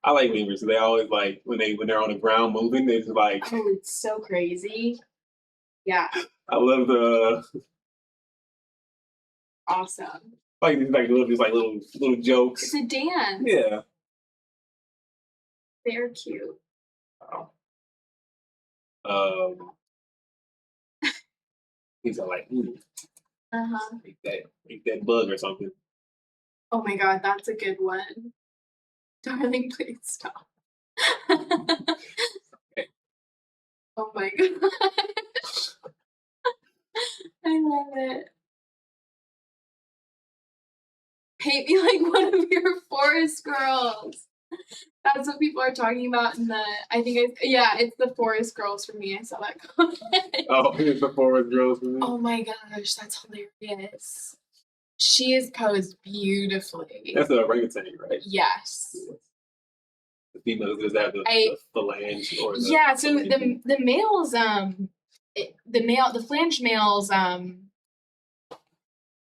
I like lemurs. They always like when they're on the ground moving. They just like. Oh, it's so crazy. Yeah. I love the. Awesome. Like these little jokes. It's a dance. Yeah. They're cute. He's like, Uh-huh. make that bug or something. Oh my god, that's a good one. Darling, please stop. Oh my god. I love it. Paint me like one of your forest girls. That's what people are talking about in the. It's the forest girls for me. I saw that comment. Oh, here's the forest girls for me. Oh my gosh, that's hilarious. She is posed beautifully. That's a orangutan, right? Yes. The females does have the phalange or the Yeah, so the males the flange males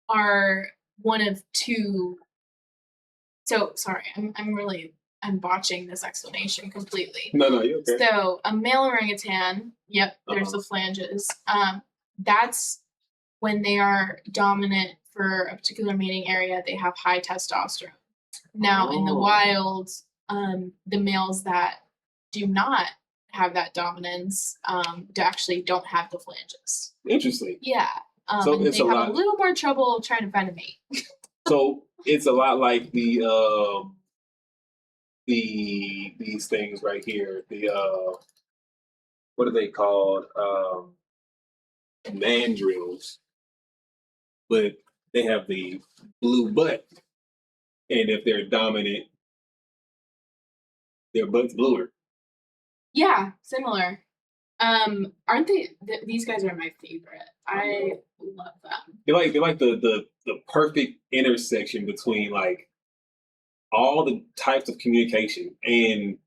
are one of two. So sorry, I'm botching this explanation completely. No, you're okay. So a male orangutan, yep, there's the flanges. That's when they are dominant for a particular mating area, they have high testosterone. Now in the wild, the males that do not have that dominance actually don't have the flanges. Interesting. Yeah. So and they have a little more trouble trying to find a mate. So it's a lot like these things right here. The what are they called? Mandrills. But they have the blue butt. And if they're dominant, their butt's bluer. Yeah, similar. Aren't they? These guys are my favorite. I love them. They're like the perfect intersection between like all the types of communication and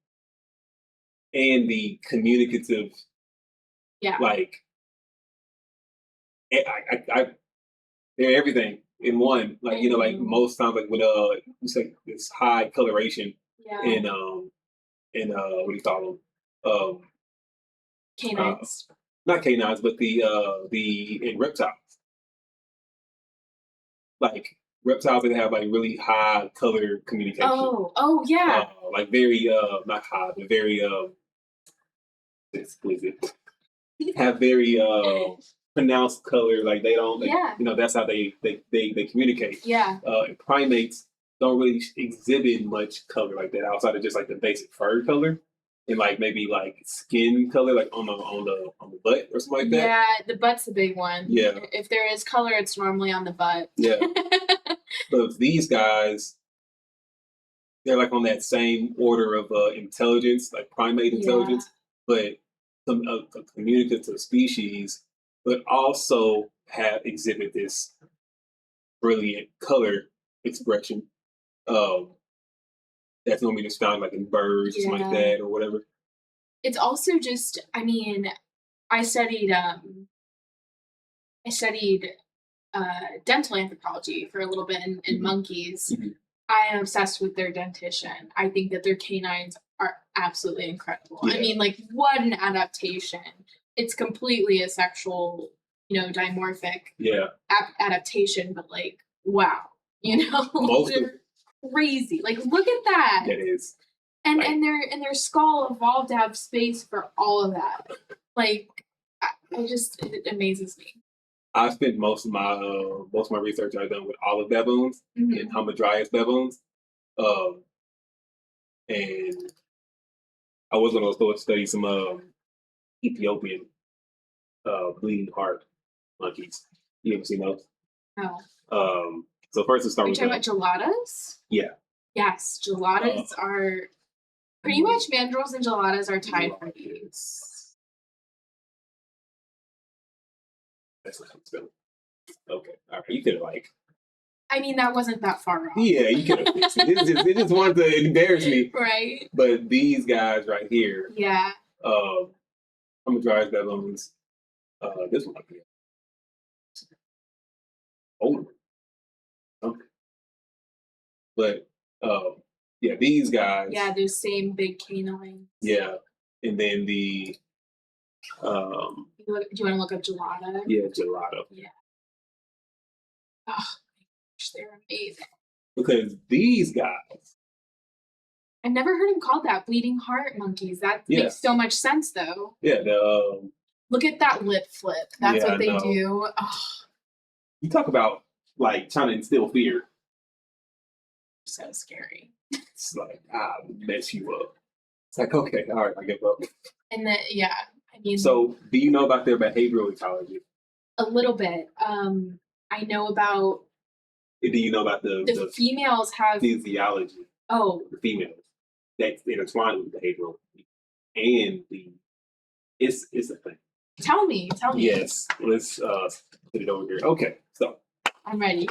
the communicative. Yeah. Like they're everything in one. Like like most times, like with it's like this high coloration in what do you call them? Canines. Not canines, but in reptiles. Like reptiles that have like really high color communication. Oh yeah. Like very not high, but very exquisite. Have very pronounced color. Like they don't. That's how they communicate. Yeah. And primates don't really exhibit much color like that outside of just like the basic fur color. And like maybe like skin color, like on the butt or something like that. Yeah, the butt's the big one. Yeah. If there is color, it's normally on the butt. Yeah. But these guys, they're like on that same order of intelligence, like primate intelligence, but a communicative species, but also exhibit this brilliant color expression. That's normally just found like in birds or something like that or whatever. It's also just, I studied dental anthropology for a little bit in monkeys. Mm-hmm. I am obsessed with their dentition. I think that their canines are absolutely incredible. Yeah. Like what an adaptation. It's completely asexual, dimorphic adaptation, but like, wow, they're crazy. Like, look at that. It is. And their skull evolved to have space for all of that. Like, it amazes me. I spent most of my research I've done with olive baboons and Hamadryas baboons, and I was going to go study some Ethiopian bleeding heart monkeys. You ever seen those? No. So first, let's start with. Are you talking about geladas? Yeah. Yes, geladas are pretty much mandrills and geladas are tied for these. That's not how okay. All right. You could have that wasn't that far off. Yeah, you could have fixed it. It just wanted to embarrass me. Right. But these guys right here. Yeah. I'm gonna drive that loans. This one up here. Older. Okay. But yeah, these guys. Yeah, those same big canines. Yeah. And then the Do you want to look up gelato? yeah, gelato. Yeah. Oh, my gosh, they're amazing. Because these guys, I've never heard him called that. Bleeding heart monkeys. That Yeah. makes so much sense, though. yeah, the Look at that lip flip. That's Yeah, what they I know. do. Oh, you talk about like trying to instill fear. so scary. It's like mess you up. It's like, okay, all right, I give up. And then, yeah, I mean, So do you know about their behavioral ecology? a little bit. I know about Do you know about the females have. physiology Oh, of the females that's intertwined with behavioral and it's a thing. tell me. Yes, let's put it over here. Okay, so I'm ready.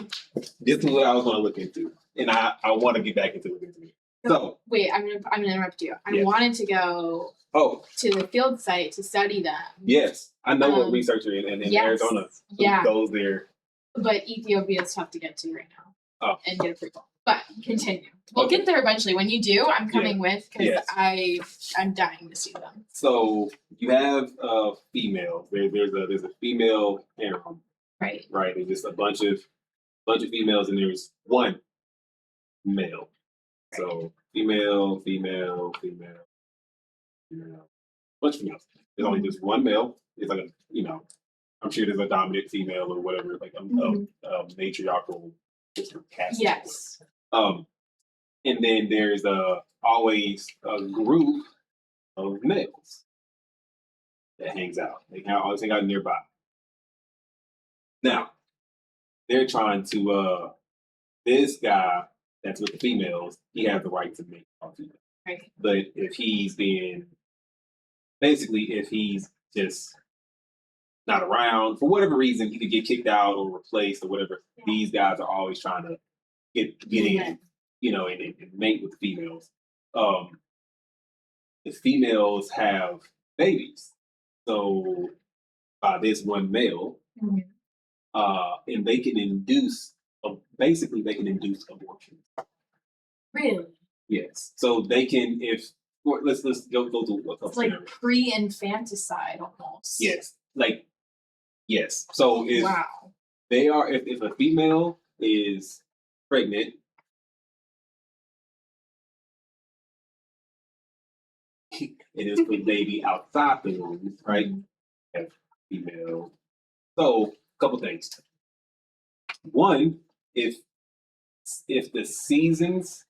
this is what I was going to look into, and I want to get back into it. So Wait, I'm gonna interrupt you. I Yes. wanted to go oh to the field site to study them. yes, I know a Um, researcher in yes. Arizona who Yeah. goes there. But Ethiopia is tough to get to right now. Oh. And get approval. But continue. We'll Okay. get there eventually. When you do, I'm coming with because Yes. I'm dying to see them. So you have females. There's a female harem, Right. right? There's just a bunch of females, and there's one male. So female, bunch of females. There's only just one male. It's like I'm sure there's a dominant female or whatever, like matriarchal cast. Yes. And then there's always a group of males that hangs out. They always hang out nearby. Now, they're trying to this guy that's with the females, he has the right to make all females. Right. But if he's just not around for whatever reason, he could get kicked out or replaced or whatever. Yeah. These guys are always trying to get in, and mate with the females. The females have babies, so by this one male, Mhm. and they can induce abortion. Really? Yes, so they can let's go to It's like pre-infanticide almost. Yes, yes. So if Wow. they are, if a female is pregnant, it is for the baby outside the womb, right? Mhm. Have female. So a couple things. One, if the seasons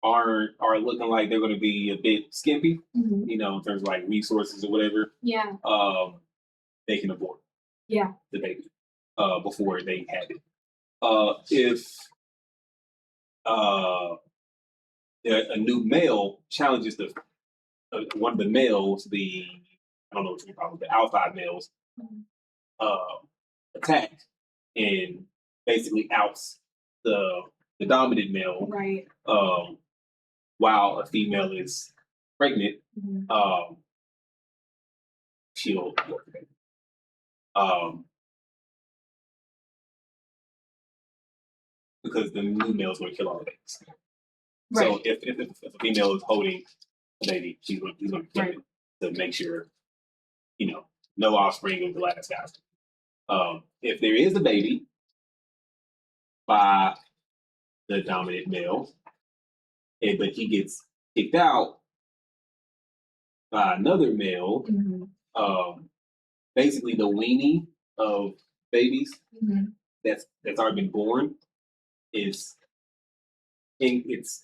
are looking like they're going to be a bit skimpy, Mhm. in terms of like resources or whatever, Yeah. they can abort. Yeah. The baby before they have it. If a new male challenges one of the males, I don't know what you call it, the outside males, Mhm. attack and basically outs the dominant male, Right. while a female is pregnant, Mhm. she'll abort the baby. Because the new male is going to kill all the babies. Right. So if a female is holding a baby, he's going to kill Right. it to make sure, no offspring of the last guy. If there is a baby by the dominant male, but he gets kicked out by another male, Mhm. basically the weaning of babies Mhm. that's already been born it's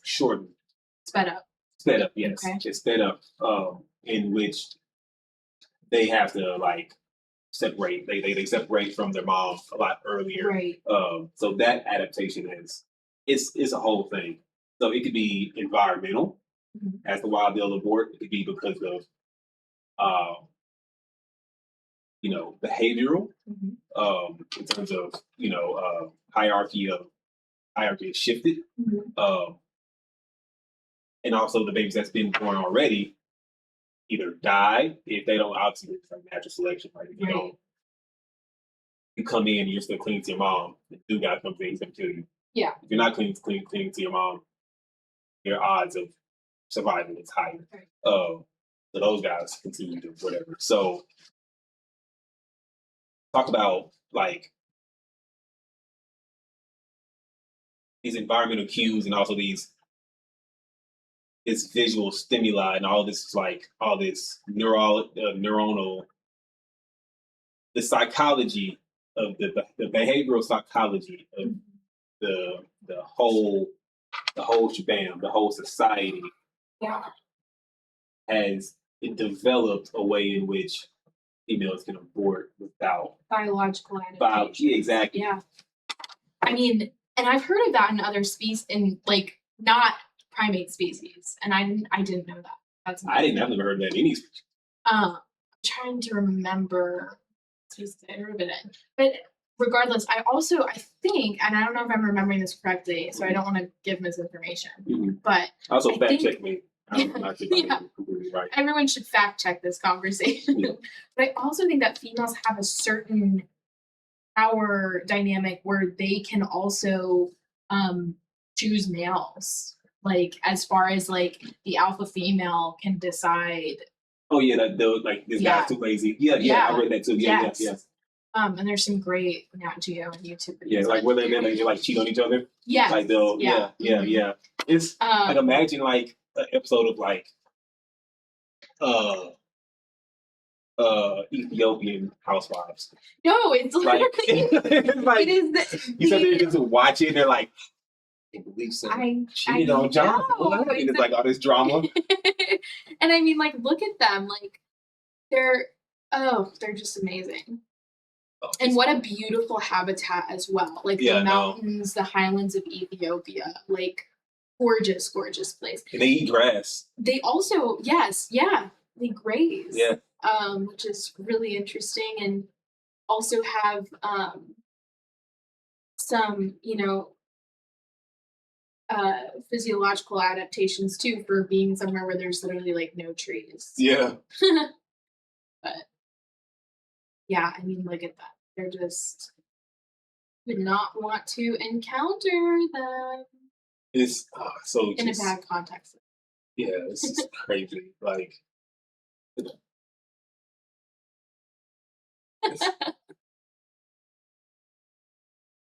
shortened. Sped up. Sped up, yes. Okay. It's sped up, in which they have to separate. They separate from their mom a lot earlier. Right. So that adaptation is a whole thing. So it could be environmental Mhm. as to why they'll abort. It could be because of behavioral, Mhm. in terms of hierarchy is shifted. Mhm. And also the babies that's been born already, either die if they don't, obviously it's like natural selection, right? If you Right. don't, you come in, you're still clean to your mom. The new guy comes in, he's gonna kill you. Yeah. If you're not clean to your mom, your odds of surviving is higher. Right. So those guys continue to whatever. So talk about like these environmental cues and also this visual stimuli and all this neuronal, the psychology of the behavioral psychology of the whole shebang, the whole society Yeah. has developed a way in which females can abort without Biological adaptation. Yeah, exactly. Yeah. I mean, and I've heard of that in other species, in like not primate species, and I didn't know that. That's I've never heard that in any species. I'm trying to remember species I heard of it in, but regardless, I think, and I don't know if I'm remembering this correctly, so I don't want to give misinformation, but Also, I fact think- check me. I'm not sure if Yeah. I'm completely right. everyone should fact check this conversation. Yeah. But I also think that females have a certain power dynamic where they can also choose males. Like as far as like the alpha female can decide. Oh yeah, like this Yeah. guy's too lazy. Yeah, Yeah. I read that too. Yeah, Yes. yeah. And there's some great Nat Geo and YouTube videos. Yeah, like where they like cheat on each other. Yes. Like they'll Yeah. yeah. It's like imagine like an episode of like Ethiopian housewives. No, it's Like, literally like it is the you said they're just watching, they're like, I can't believe so cheated on John. know, And it's like all this drama. and I mean, like, look at them. Like, they're just amazing. Oh, And what a beautiful habitat as well. Like Yeah, the no. mountains, the highlands of Ethiopia. Like, gorgeous, gorgeous place. and they eat grass. They also, they graze. Yeah. Which is really interesting, and also have some, physiological adaptations too for being somewhere where there's literally like no trees. Yeah. But yeah, I mean, look at that. They're just would not want to encounter them It's so in just a bad context. yeah, it's just crazy. Like it's, I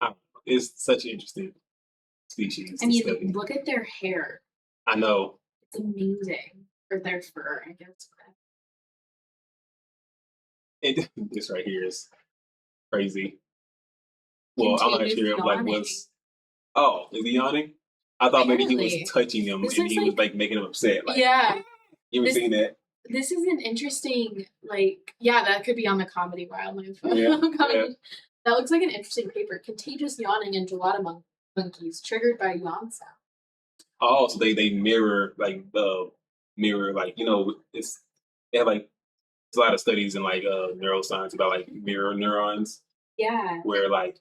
don't know, it's such an interesting species. I to mean, study. look at their hair. I know. It's amazing. Or their fur, I guess. And this right here is crazy. Well, I'm not Continuous sure like yawning. what's is he yawning? I thought maybe he Apparently. was touching him This and is he was like- like making him upset. Like, Yeah. you ever This- seen that? This is an interesting, that could be on the comedy wildlife. Yeah, Comedy. That looks like an interesting paper. Contagious yawning in gelato monkeys triggered by yawn sound. Oh, so they mirror like it's they have like there's a lot of studies in like neuroscience about like mirror neurons Yeah. where like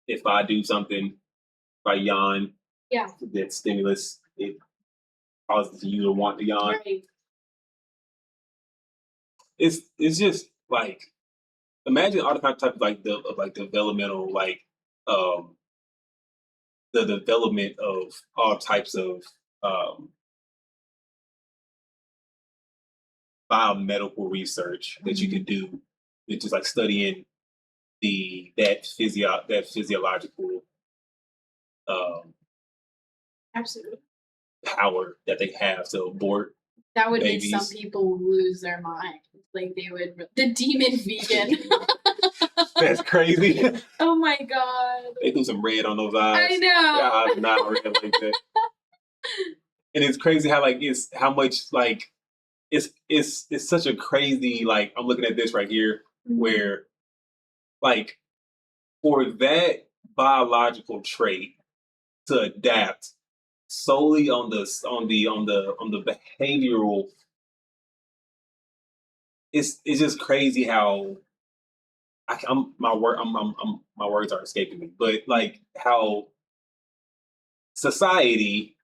if I do something, if I yawn, Yeah. that stimulus it causes you to want to yawn. Right. It's just like imagine all the type of developmental the development of all types of biomedical research that you can do with just like studying that physiological Absolutely. power that they have to abort. That would make some Babies. people lose their mind. Like they would, the demon vegan. That's crazy. Oh my god. They threw some red on those eyes. I know. Yeah, I'm not red like that. And it's crazy how like it's how much like it's such a crazy like I'm looking at this right here where like for that biological trait to adapt solely on the behavioral it's just crazy how my words are escaping me, but like how society,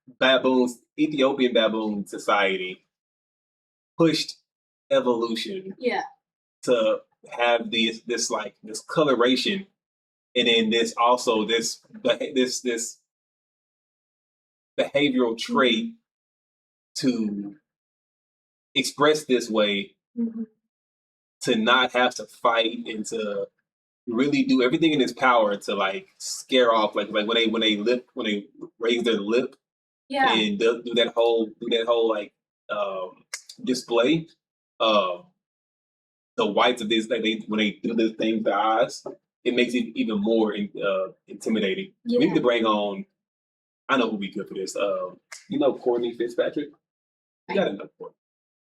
Ethiopian baboon society pushed evolution Yeah. to have this coloration, and then this behavioral trait to express this way, Mhm. to not have to fight and to really do everything in its power to like scare off like when they raise their lip Yeah. and do that whole like display. The whites of this, like when they do this thing with their eyes, it makes it even more intimidating. We need to Yeah. bring on. I know who would be good for this. Courtney Fitzpatrick. You gotta know Courtney.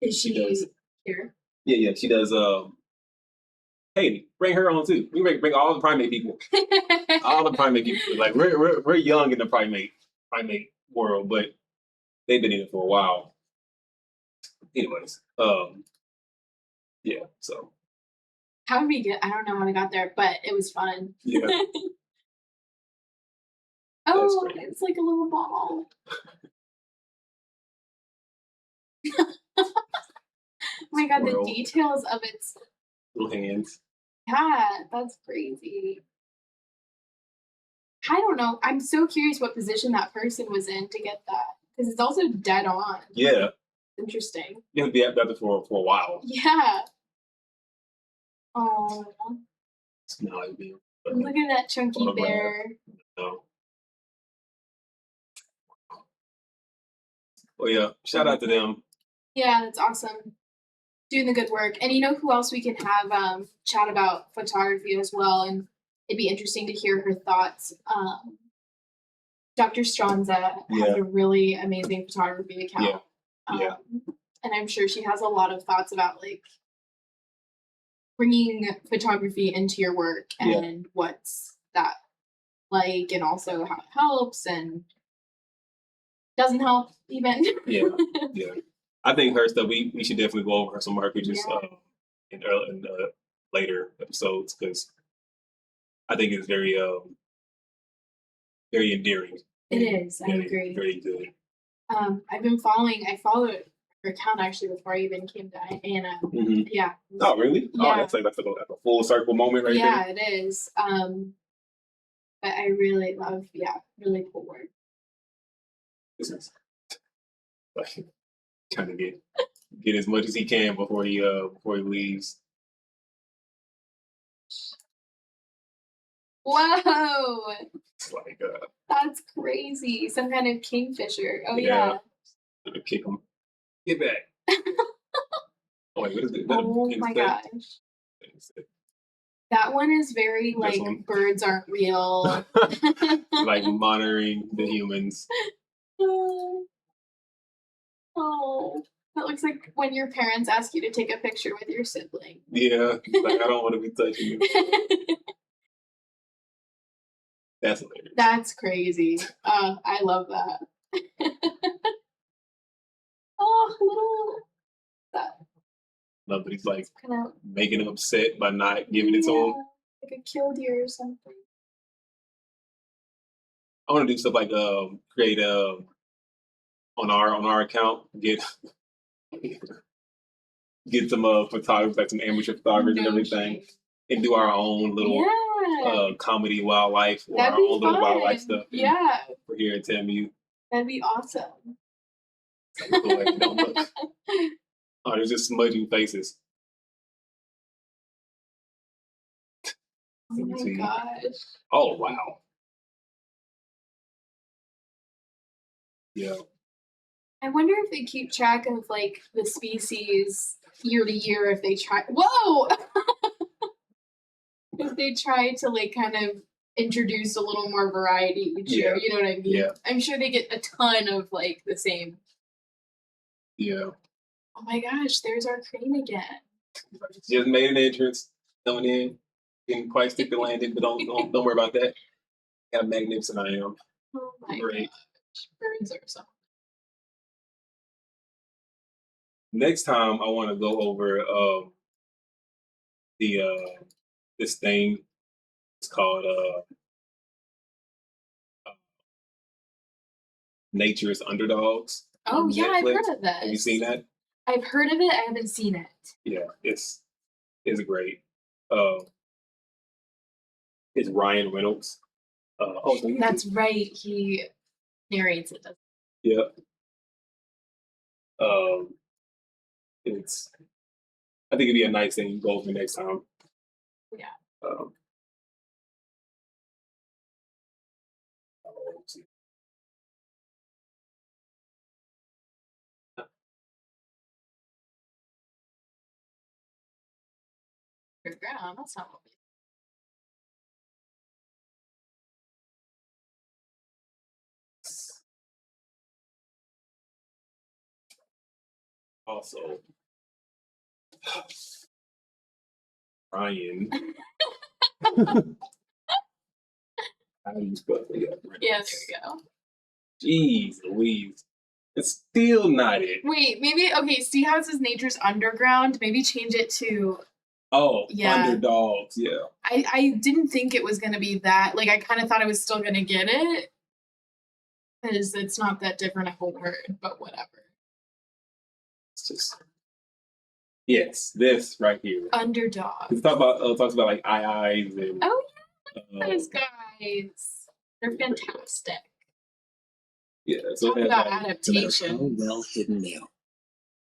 Is She she does. here? Yeah, she does. Hey, bring her on too. We bring all the primate people. All the primate people. Like we're young in the primate world, but they've been in it for a while. Anyways, yeah. So How did we get? I don't know how we got there, but it was fun. yeah, Oh, great. it's like a little ball. Oh my god, Squirrel. the details of its Little hands. cat. That's crazy. I don't know. I'm so curious what position that person was in to get that. Because it's also dead on. Yeah, Interesting. you have to be at that for a while. Yeah. Oh, No, it'd be, look at that chunky photograph. bear. no. Well, yeah. Shout out to them. Yeah, that's awesome. Doing the good work. And you know who else we can have chat about photography as well? And it'd be interesting to hear her thoughts. Dr. Stronza has a really amazing photography account. Yeah. And I'm sure she has a lot of thoughts about like bringing photography into your work and what's that like, and also how it helps and doesn't help even. Yeah. I think her stuff. We should definitely go over some of her pictures in later episodes because I think it's very endearing. It is. I Very, agree. very good. I followed her account actually before I even came to Anna. Mm-hmm. Yeah. Oh, really? Yeah. Oh, that's like a full circle moment right there. Yeah, it is. But I really love, really cool work. This is like trying to get as much as he can before he leaves. Whoa! It's like That's crazy. Some kind of kingfisher. Oh yeah. Gonna kick him. Get back. Oh wait, what is it? Oh my gosh. That one is very like one? birds aren't real. Like monitoring the humans. Oh, that looks like when your parents ask you to take a picture with your sibling. Yeah, like I don't want to be touching you. That's hilarious. That's crazy. I love that. Oh, little that. No, but he's like Kind of making him upset by not giving it to him. like a killdeer or something. I want to do stuff like create on our account get some photographers, like some amateur photographers and everything, and do our own little comedy wildlife or That'd our be own little wildlife stuff. Yeah, For here at TMU. that'd be awesome. Like, don't look. Oh, there's just smudging faces. Oh my gosh. Oh wow. Yeah. I wonder if they keep track of like the species year to year if they try whoa if they try to like kind of introduce a little more variety each year, you know what I mean? Yeah. I'm sure they get a ton of like the same. Yeah. Oh my gosh, there's our crane again. Just made an entrance, coming in, didn't quite stick the landing, but don't worry about that. How magnificent I am. Oh my Great. gosh. Birds are so Next time I want to go over the this thing. It's called Nature's Underdogs. Oh on yeah, I've Netflix. heard of that. Have you seen that? I've heard of it. I haven't seen it. Yeah, it's great. It's Ryan Reynolds. That's right. He narrates it. Yeah. It's. I think it'd be a nice thing to go over next time. Yeah. Let's see. Underground. That's not what we. Also, Ryan. How do you spell it? Yeah, there we go. Jeez Louise. It's still not it. Wait, maybe okay. See how it says nature's underground? Maybe change it to. Oh, Yeah. Underdogs. Yeah. I didn't think it was gonna be that. Like I kind of thought I was still gonna get it because it's not that different of a word, but whatever. It's just. Yes, this right here. Underdog. It talks about like eyes and. Oh yeah, those guys. They're fantastic. Yeah, so Talk it has, about like, adaptation. well hidden now.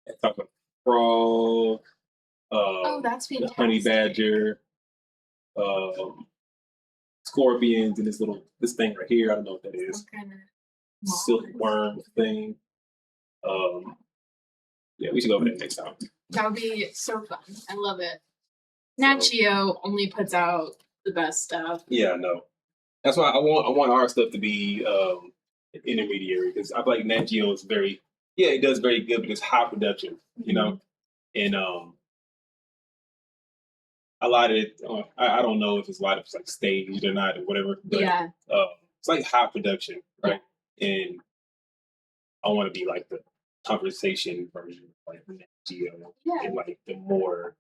it talks about frog. Oh, that's the fantastic. honey badger. Scorpions and this thing right here. I don't know what that is. Some kind of Silkworm thing. Yeah, we should go over that next time. That would be so fun. I love it. Nat Geo only puts out the best stuff. Yeah, I know. That's why I want our stuff to be an intermediary, because I feel like Nat Geo is it does very good, but it's high production, you know, and a lot of it. I don't know if it's a lot of it's like staged or not or whatever, but Yeah. it's like high production, right? And I want to be like the conversation version, of like Nat Geo, Yeah. and like the more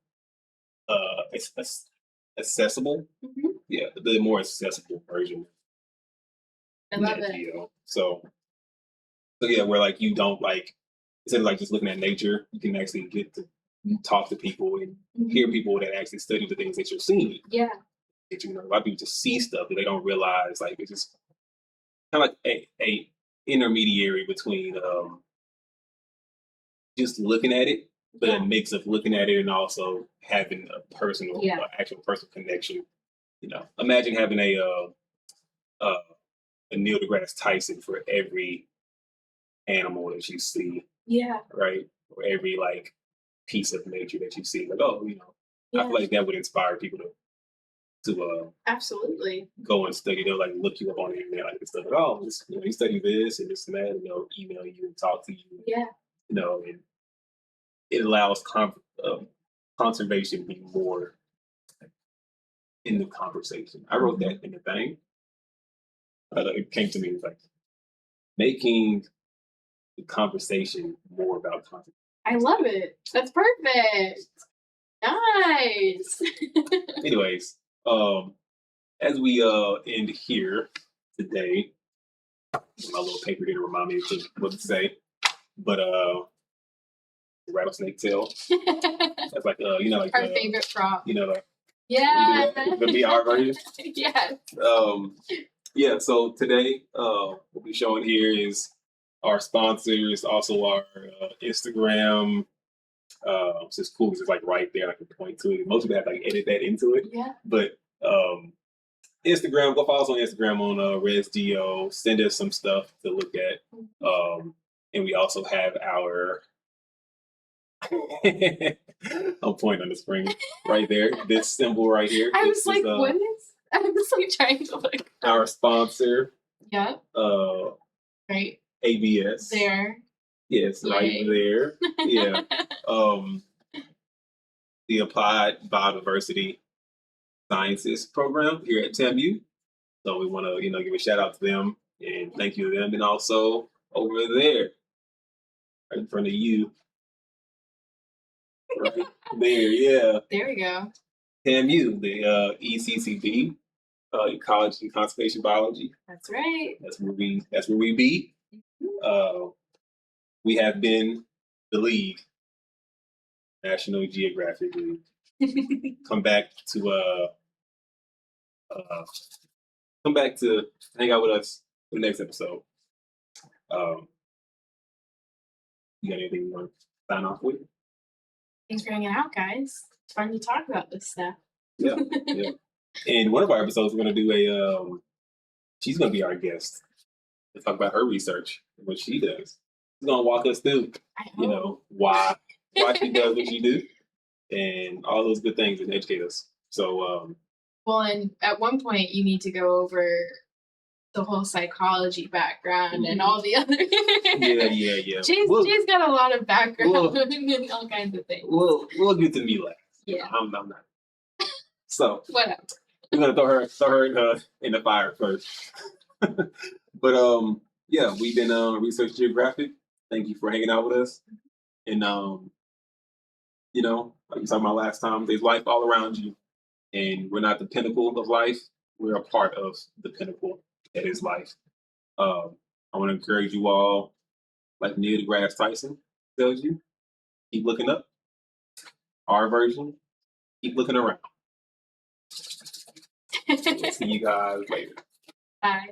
accessible. Mhm. Yeah, the more accessible version I of love Nat it. Geo. So yeah, where like you don't like instead of like just looking at nature, you can actually get to talk to people and hear people that actually study the things that you're seeing. Yeah. That a lot of people just see stuff that they don't realize. Like it's just kind of like a intermediary between just looking at it, but a mix of looking at it and also having a personal, actual personal connection. You know, imagine having a Neil deGrasse Tyson for every animal that you see, Yeah. right? Or every like piece of nature that you see. Like, oh, you know, I Yeah. feel like that would inspire people to Absolutely. go and study. They'll like look you up on the internet, like and stuff. Like, oh, you study this and this and that, and they'll email you and talk to you. Yeah. You know, and it allows conservation to be more in the conversation. I wrote that in the thing. It came to me as like making the conversation more about conservation. I love it. That's perfect. Nice. Anyways, as we end here today, my little paper didn't remind me what to say, but rattlesnake tail. That's like you know, like our favorite prop. You know, like Yeah. the VR version. Yes. Yeah. So today, what we're showing here is our sponsors, also our Instagram. It's just cool because it's like right there. I can point to it. Most people have to like edit that into it. Yeah. But Instagram, go follow us on Instagram on ResGeo. Send us some stuff to look at. And we also have our I'm pointing on the screen right there. This symbol right here. I was like, what is? I was like trying to look. Our sponsor. Yeah. Right. ABS. There. Yes, Yay. right there. Yeah. The Applied Biodiversity Sciences program here at TAMU. So we want to, give a shout out to them and thank you to them. And also over there, right in front of you. Right there, yeah. There we go. TAMU, the ECCB, Ecology and Conservation Biology. That's right. That's where we be. We have been the league National Geographic League. Come back to hang out with us for the next episode. You got anything you want to sign off with? Thanks for hanging out, guys. It's fun to talk about this stuff. Yeah. In one of our episodes, we're gonna do she's gonna be our guest to talk about her research and what she does. She's gonna walk us through, why she does what she do, and all those good things and educate us. So, well, and at one point, you need to go over the whole psychology background and all the other. yeah. She's got a lot of background in all kinds of things. We'll get to me last. Yeah, I'm not. So whatever. We're gonna throw her in the fire first. But yeah, we've been Research Geographic. Thank you for hanging out with us. And like you talked about last time, there's life all around you, and we're not the pinnacle of life. We're a part of the pinnacle that is life. I want to encourage you all, like Neil deGrasse Tyson tells you, keep looking up. Our version, keep looking around. See you guys later. Bye.